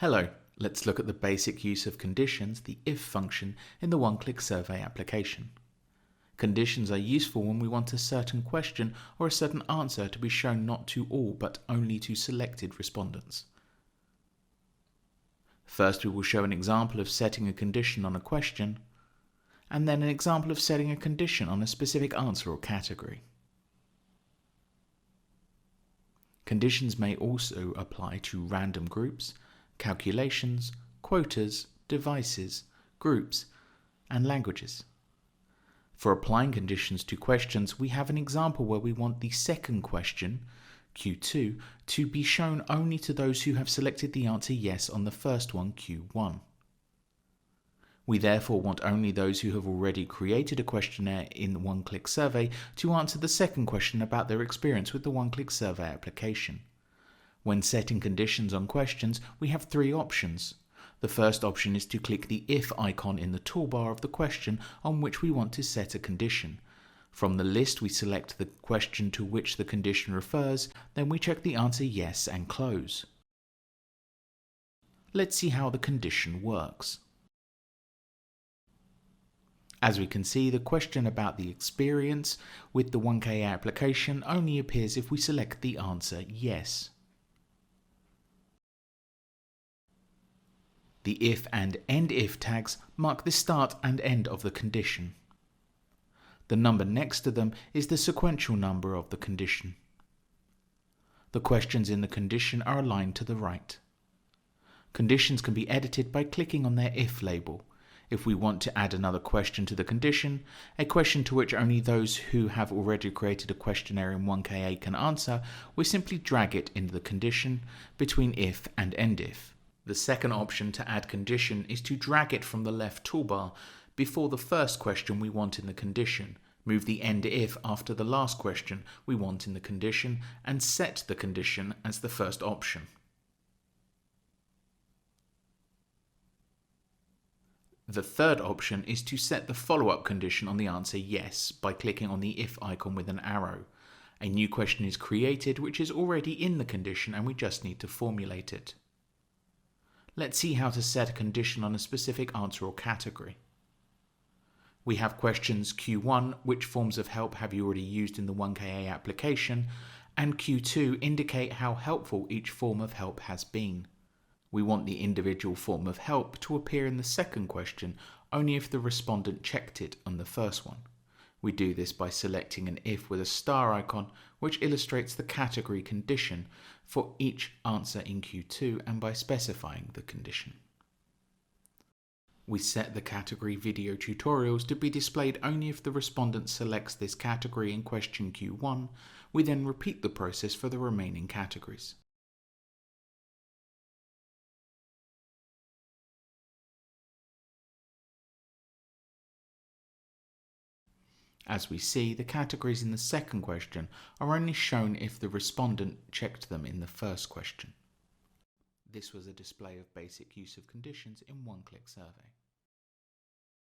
Hello, let's look at the basic use of conditions, the if function, in the one-click survey application. Conditions are useful when we want a certain question or a certain answer to be shown not to all but only to selected respondents. First, we will show an example of setting a condition on a question, and then an example of setting a condition on a specific answer or category. Conditions may also apply to random groups, calculations, quotas, devices, groups, and languages. For applying conditions to questions, we have an example where we want the second question, Q2, to be shown only to those who have selected the answer yes on the first one, Q1. We therefore want only those who have already created a questionnaire in the one-click survey to answer the second question about their experience with the one-click survey application. When setting conditions on questions, we have three options. The first option is to click the if icon in the toolbar of the question on which we want to set a condition. From the list, we select the question to which the condition refers, then we check the answer yes and close. Let's see how the condition works. As we can see, the question about the experience with the 1KA application only appears if we select the answer yes. The if and end if tags mark the start and end of the condition. The number next to them is the sequential number of the condition. The questions in the condition are aligned to the right. Conditions can be edited by clicking on their if label. If we want to add another question to the condition, a question to which only those who have already created a questionnaire in 1KA can answer, we simply drag it into the condition between if and end if. The second option to add condition is to drag it from the left toolbar before the first question we want in the condition, move the end if after the last question we want in the condition, and set the condition as the first option. The third option is to set the follow-up condition on the answer yes by clicking on the if icon with an arrow. A new question is created which is already in the condition and we just need to formulate it. Let's see how to set a condition on a specific answer or category. We have questions Q1, which forms of help have you already used in the 1KA application, and Q2 indicate how helpful each form of help has been. We want the individual form of help to appear in the second question only if the respondent checked it on the first one. We do this by selecting an if with a star icon, which illustrates the category condition for each answer in Q2 and by specifying the condition. We set the category video tutorials to be displayed only if the respondent selects this category in question Q1. We then repeat the process for the remaining categories. As we see, the categories in the second question are only shown if the respondent checked them in the first question. This was a display of basic use of conditions in one-click survey.